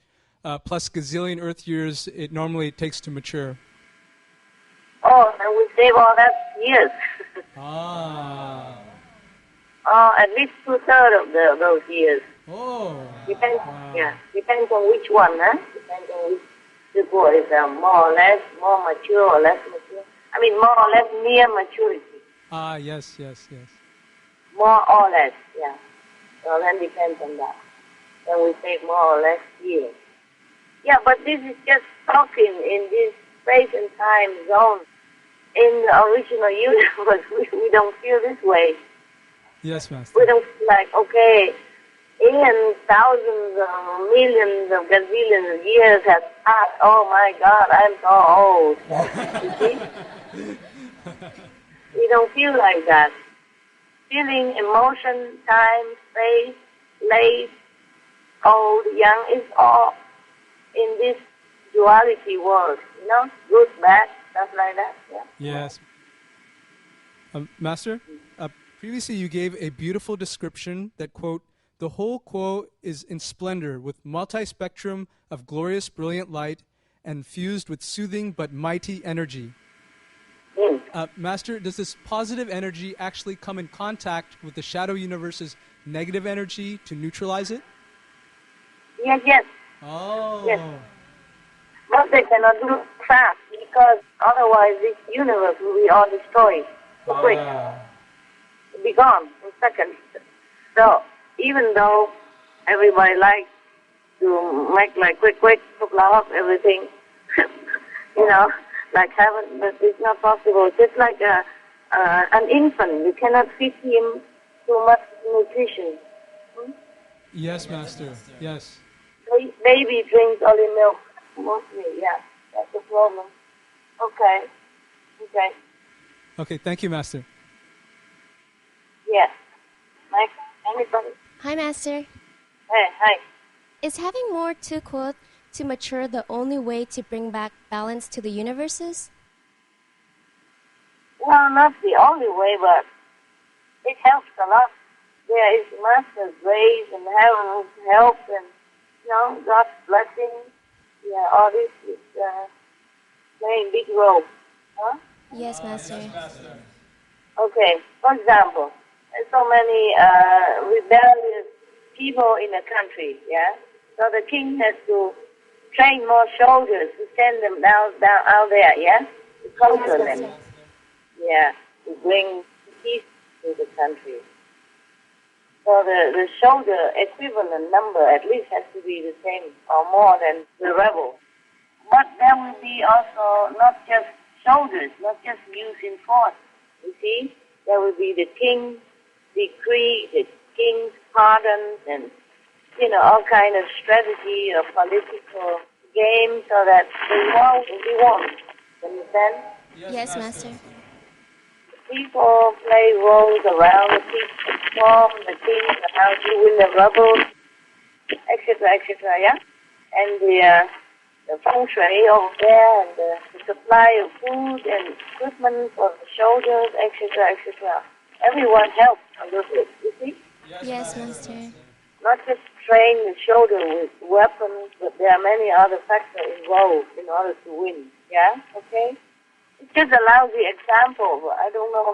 plus gazillion Earth years it normally takes to mature? Oh, and we save all that years. At least 2/3 of those years. Oh. Depends. Wow. Yeah, depends on which one, huh? Depends on which tuquo is more or less, more mature or less mature. More or less near maturity. Yes. More or less, yeah. So then depends on that. Then we save more or less years. Yeah, but this is just talking in this space and time zone. In the original universe, we don't feel this way. Yes, Master. We don't feel like, okay, in thousands of millions of gazillions of years have passed. Oh my God, I'm so old. You see? We don't feel like that. Feeling, emotion, time, space, late, old, young, is all in this duality world. Good, bad, stuff like that. Yeah. Yes. Master, previously you gave a beautiful description that, quote, the whole quo is in splendor with multi-spectrum of glorious, brilliant light and fused with soothing but mighty energy. Master, does this positive energy actually come in contact with the shadow universe's negative energy to neutralize it? Yes. Oh. Yes. But they cannot do it fast because otherwise this universe will be all destroyed so quick. It'll be gone in seconds. So even though everybody likes to make like quick, cook love, everything, like heaven, but it's not possible. Just like an infant, you cannot feed him too much nutrition. Yes, Master. Yes. Baby drinks only milk, mostly, yeah. That's the problem. Okay. Okay, thank you, Master. Yes. Next, anybody? Hi, Master. Hey, hi. Is having more THUYŏNT to mature the only way to bring back balance to the universes? Well, not the only way, but it helps a lot. There is Master's grace and heaven's help and, God's blessing. Yeah, all this is playing big role. Huh? Yes, Master. Okay, for example, there's so many rebellious people in the country, yeah? So the king has to train more soldiers to send them down out there, yeah? To conquer them. Yeah, to bring peace to the country. So the soldier equivalent number at least has to be the same or more than the rebel. But there will be also not just soldiers, not just used in force. You see, there will be the king's decree, the king's pardons, and all kind of strategy or political games so that the war will be won. Understand? Yes, Master. People play roles around the peace storm, the king, how to win the rebel, etc., yeah? And the feng shui over there, and the supply of food and equipment for the soldiers, etc. Everyone helps a little bit, you see? Yes, Master. Not just train the soldier with weapons, but there are many other factors involved in order to win, yeah? Okay? It's just a lousy example, but I don't know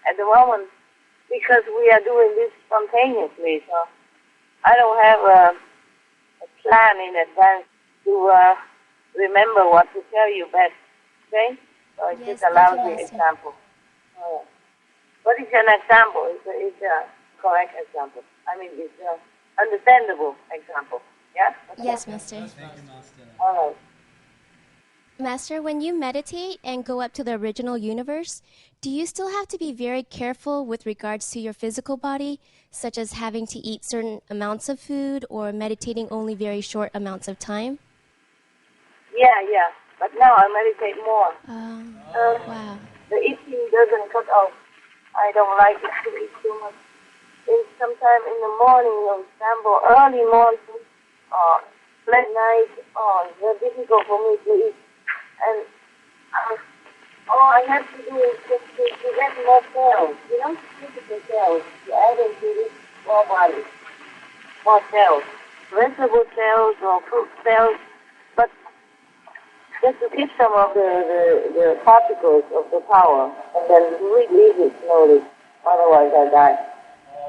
at the moment, because we are doing this spontaneously, so I don't have a plan in advance to remember what to tell you best, okay? So it's just a lousy example. But it's an example, it's a correct example. I mean, it's an understandable example, yeah? Okay. Yes, Master. Thank you, Master. All right. Master, when you meditate and go up to the original universe, do you still have to be very careful with regards to your physical body, such as having to eat certain amounts of food or meditating only very short amounts of time? Yeah. But now I meditate more. Wow. The eating doesn't cut off. I don't like to eat too much. It's sometime in the morning, for example, early morning or late night. It's very difficult for me to eat. And all I have to do is just to get more cells, physical cells, to add into this more body, more cells, vegetable cells or fruit cells, but just to keep some of the particles of the power and then release it slowly, otherwise I die.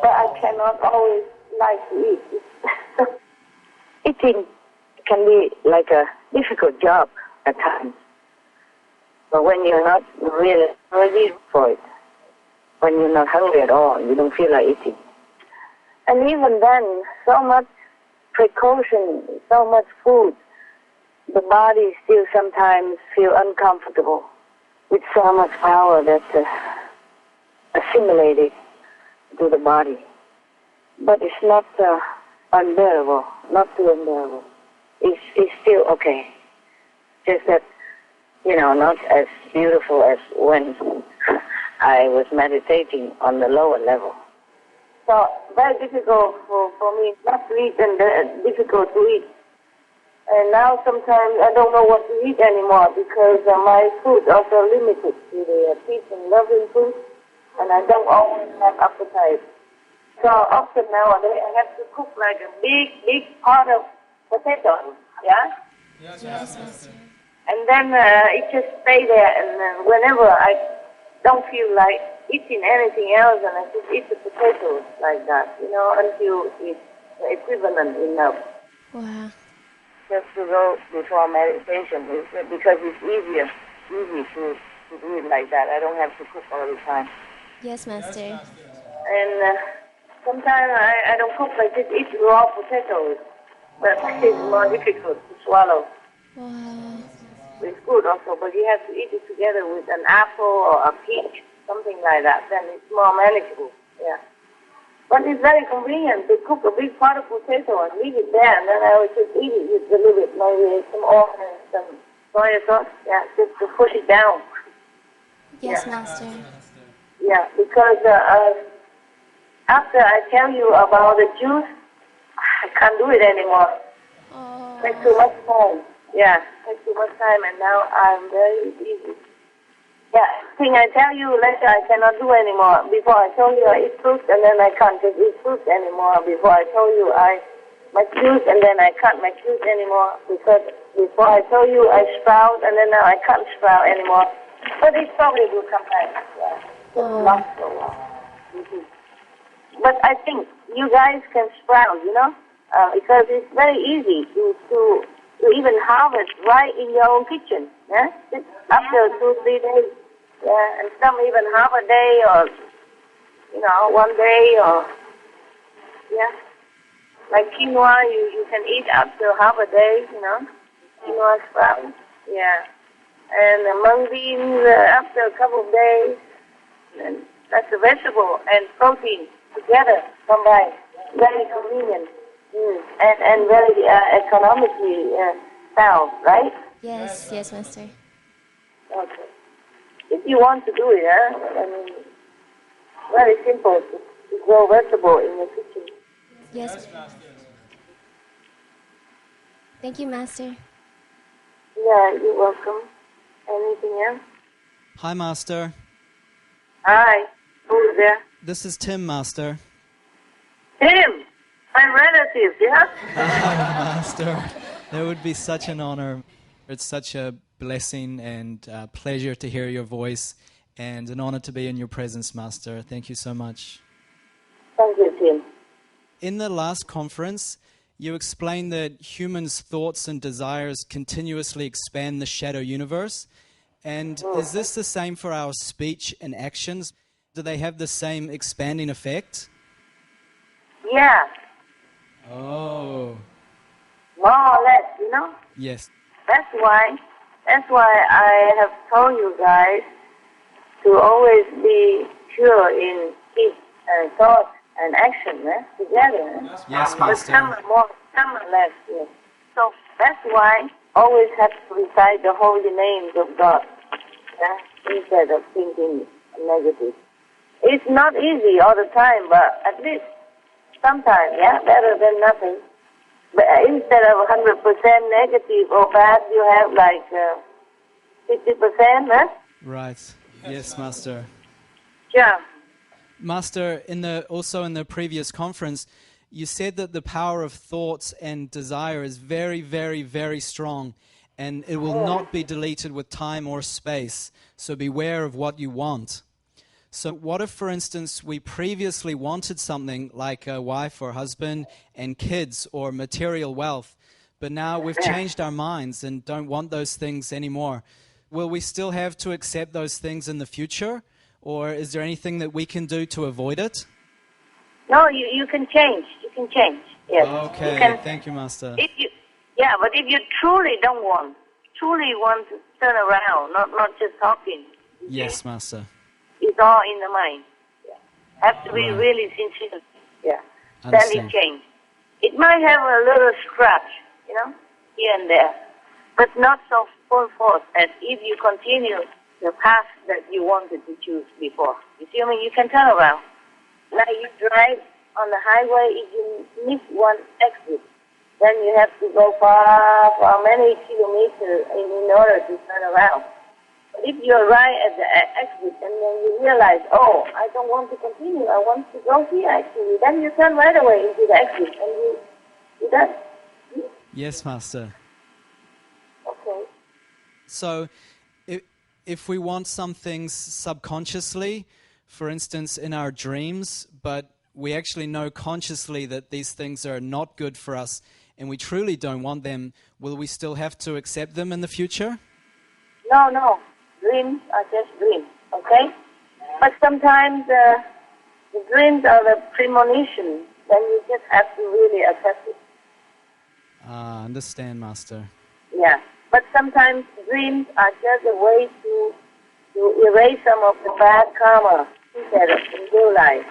But I cannot always like to eat. Eating can be like a difficult job at times. But when you're not really ready for it, when you're not hungry at all, you don't feel like eating. And even then, so much precaution, so much food, the body still sometimes feel uncomfortable with so much power that's assimilated to the body. But it's not unbearable, not too unbearable. It's still okay. Just that, not as beautiful as when I was meditating on the lower level. So very difficult for me not to eat and difficult to eat. And now sometimes I don't know what to eat anymore because my food is also limited to the peace and loving food, and I don't always have appetite. So often nowadays I have to cook like a big pot of potatoes, yeah? Yes, Master. And then it just stay there, and whenever I don't feel like eating anything else, and I just eat the potatoes like that, until it's equivalent enough. Wow. Just to go before meditation, because it's easy to do it like that. I don't have to cook all the time. Yes, Master. And sometimes I don't cook, I just eat raw potatoes, but it's more difficult to swallow. Wow. It's good also, but you have to eat it together with an apple or a peach something like that, then it's more manageable. Yeah. But it's very convenient to cook a big pot of potato and leave it there, and then I would just eat it with a little bit, maybe some oil and some soy sauce. Yeah, just to push it down. Yes, Yeah. Master. Yeah, because after I tell you about the juice, I can't do it anymore. Oh. Takes too much time. Yeah, takes too much time, and now I'm very busy. Yeah, thing I tell you later I cannot do anymore. Before I told you I eat fruit, and then I can't just eat fruit anymore. Before I told you I make juice, and then I can't make juice anymore. Because before I told you I sprout, and then now I can't sprout anymore. But it probably will come back. Yeah, just not so long. But I think you guys can sprout, because it's very easy to even harvest right in your own kitchen. Yeah? Just after 2-3 days. Yeah, and some even half a day or, 1 day or, yeah. Like quinoa, you can eat after half a day, quinoa sprouts. Yeah. And mung beans after a couple of days. And that's a vegetable and protein together combined. Very convenient. And very economically sound, right? Yes, yes, Master. Okay. If you want to do it, I mean, very simple to grow vegetable in your kitchen. Yes. Thank you, Master. Yeah, you're welcome. Anything else? Hi, Master. Hi. Who's there? This is Tim, Master. Tim! My relative, yeah? Hi, Master. That would be such an honor. It's such a blessing and pleasure to hear your voice, and an honor to be in your presence, Master. Thank you so much. Thank you, Tim. In the last conference, you explained that humans' thoughts and desires continuously expand the shadow universe. And is this the same for our speech and actions? Do they have the same expanding effect? Yeah. Oh. More or less, Yes. That's why I have told you guys to always be pure in speech and thought and action together. Yes, But Master. some are more, some are less. Yes. So that's why always have to recite the holy names of God instead of thinking negative. It's not easy all the time, but at least sometimes, better than nothing. But instead of 100% negative or bad, you have like 50%, Right. Yes, Master. Yeah. Master, also in the previous conference, you said that the power of thoughts and desire is very, very, very strong, and it will not be deleted with time or space. So beware of what you want. So what if, for instance, we previously wanted something like a wife or husband and kids or material wealth, but now we've changed our minds and don't want those things anymore? Will we still have to accept those things in the future? Or is there anything that we can do to avoid it? No, you can change. You can change. Yes. Okay, thank you, Master. But if you truly want to turn around, not just talking. Yes, Master. It's all in the mind. Yeah. Have to be really sincere. Yeah. Then it changes. It might have a little scratch, here and there, but not so full force as if you continue the path that you wanted to choose before. You see what I mean? You can turn around. Like you drive on the highway, if you miss one exit, then you have to go for many kilometers in order to turn around. But if you're right at the exit and then you realize, I don't want to continue, I want to go here actually, then you turn right away into the exit and you do that. Yes, Master. Okay. So if we want some things subconsciously, for instance, in our dreams, but we actually know consciously that these things are not good for us and we truly don't want them, will we still have to accept them in the future? No. Dreams are just dreams, okay? But sometimes the dreams are the premonition, then you just have to really accept it. Understand, Master. Yeah. But sometimes dreams are just a way to to erase some of the bad karma he said in real life.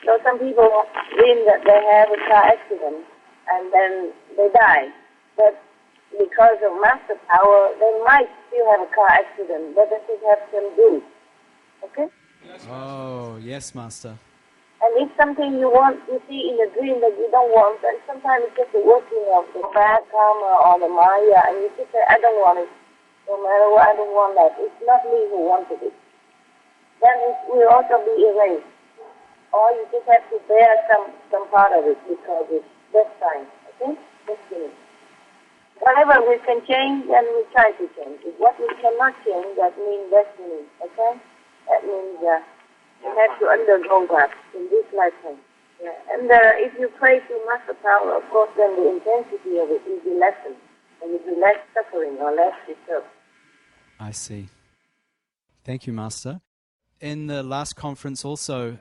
So some people dream that they have a car accident and then they die. But because of master power, they might still have a car accident, but they should have some do. Okay? Oh, yes, Master. And if something you want, you see in a dream that you don't want, then sometimes it's just the working of the bad karma or the Maya, and you just say, I don't want it. No matter what, I don't want that. It's not me who wanted it. Then it will also be erased. Or you just have to bear some part of it because it's death time. Okay? Destiny. Whatever we can change, then we try to change it. What we cannot change, that means destiny. Okay? That means you have to undergo that in this lifetime. Yeah. And if you pray to master power, of course, then the intensity of it will be lessened. And it will be less suffering or less disturbed. I see. Thank you, Master. In the last conference also,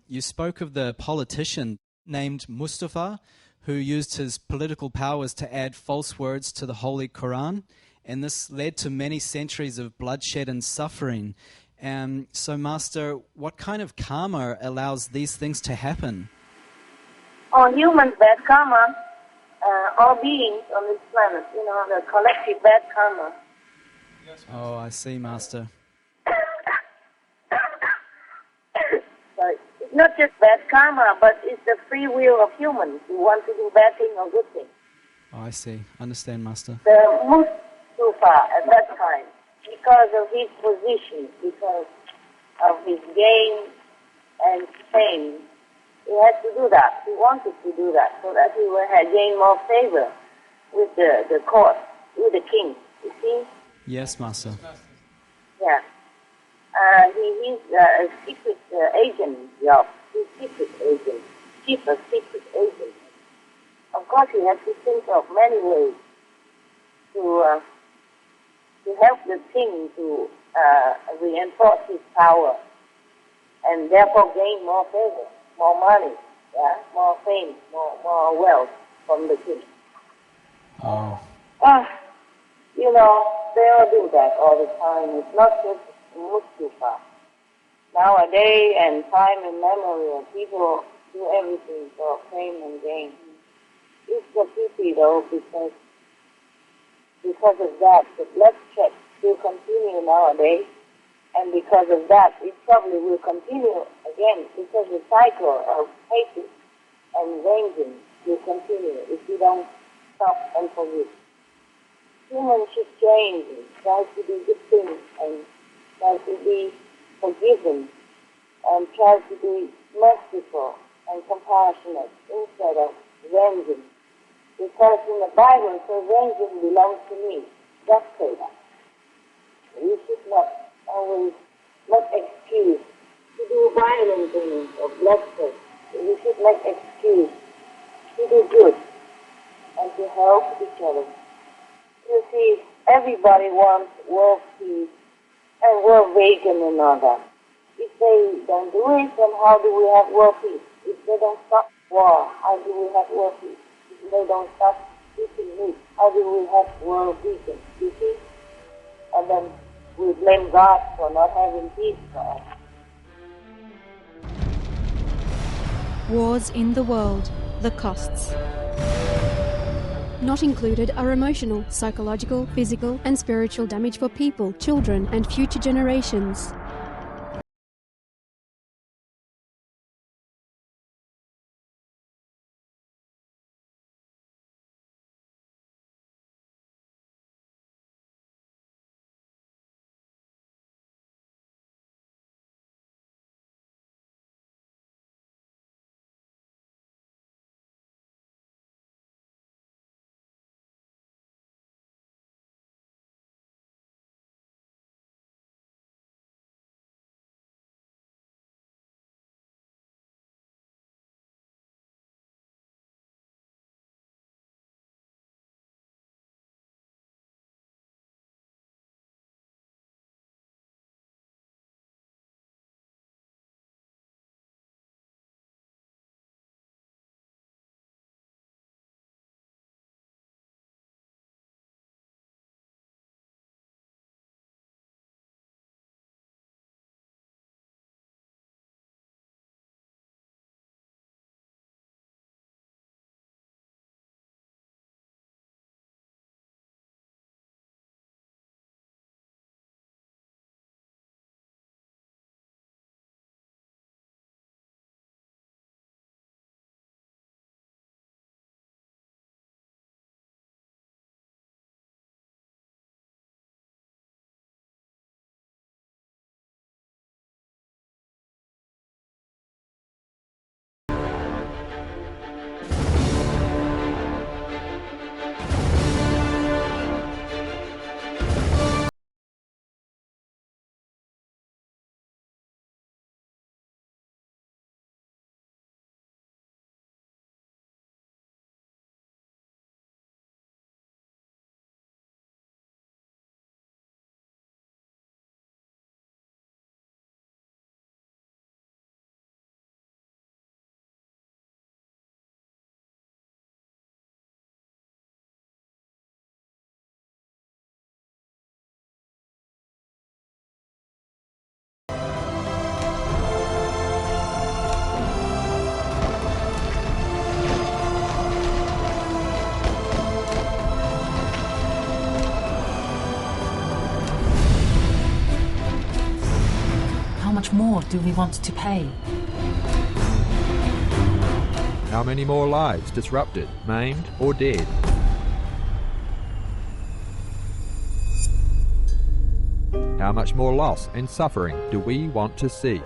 you spoke of the politician named Mustafa who used his political powers to add false words to the Holy Quran, and this led to many centuries of bloodshed and suffering. So, Master, what kind of karma allows these things to happen? All humans, bad karma, all beings on this planet, the collective bad karma. Oh, I see, Master. So it's not just bad karma, but it's the free will of humans who want to do bad thing or good thing. Oh, I see. Understand, Master. The Mustafa at that time, because of his position, because of his gain and fame, he had to do that. He wanted to do that so that he would have gained more favor with the court, with the king. You see? Yes, Master. Yeah. He's a secret agent job. He's secret agent. Chief of secret agent. Of course, he has to think of many ways to help the king to reinforce his power and therefore gain more favor, more money, yeah, more fame, more wealth from the king. Oh. They all do that all the time. It's not just Mustafa. Nowadays, and time and memory, people do everything for fame and gain. It's a pity, though, because of that, the bloodshed will continue nowadays, and because of that, it probably will continue again, because the cycle of hatred and vengeance will continue if we don't stop and forgive. Humans should change, try to do good things, and try to be forgiven, and try to be merciful and compassionate instead of vengeance. Because in the Bible it says vengeance belongs to me. Just say that. We should not always make excuse to do violent things or bloodshed. We should make excuse to do good and to help each other. You see, everybody wants world peace and world vegan and all that. If they don't do it, then how do we have world peace? If they don't stop war, how do we have world peace? If they don't stop eating meat, how do we have world vegan? You see? And then we blame God for not having peace for us. Wars in the world, the costs. Not included are emotional, psychological, physical, and spiritual damage for people, children, and future generations. much more do we want to pay? How many more lives disrupted, maimed, or dead? How much more loss and suffering do we want to see?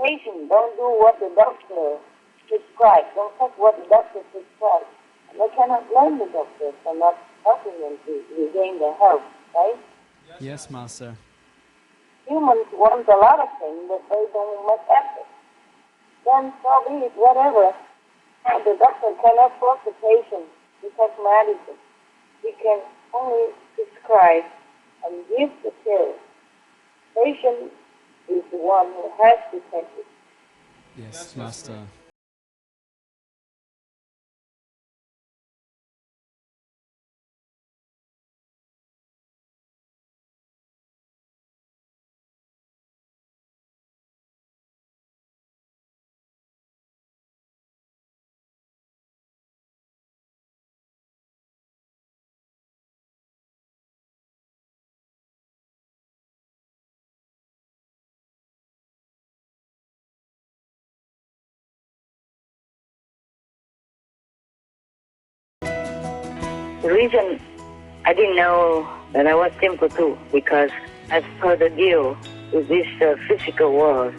Patient don't do what the doctor prescribes, don't take what the doctor prescribes. They cannot blame the doctor for not helping them to regain their health, right? Yes, Master. Humans want a lot of things, but they don't make effort. Then so be it, whatever. The doctor cannot force the patient to take medicine. He can only prescribe and give the pill. Patient is the one who has to take it. Yes, Master. The reason I didn't know that I was Timbuktu because as per the deal with this physical world,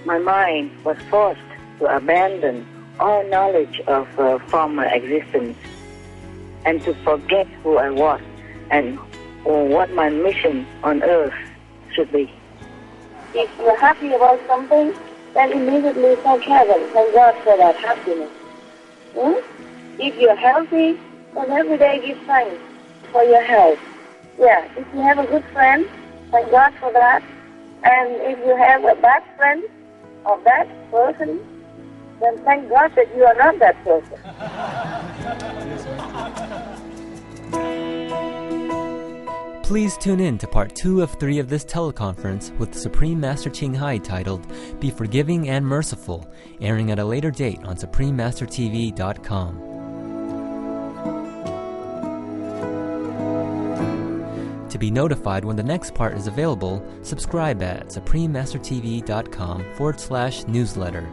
my mind was forced to abandon all knowledge of former existence and to forget who I was and what my mission on earth should be. If you're happy about something, then immediately thank heaven, thank God for that happiness. If you're healthy, then every day give thanks for your health. Yeah, if you have a good friend, thank God for that. And if you have a bad friend or bad person, then thank God that you are not that person. Please tune in to part 2 of 3 of this teleconference with Supreme Master Chinghai titled Be Forgiving and Merciful, airing at a later date on SupremeMasterTV.com. To be notified when the next part is available, subscribe at SupremeMasterTV.com/newsletter.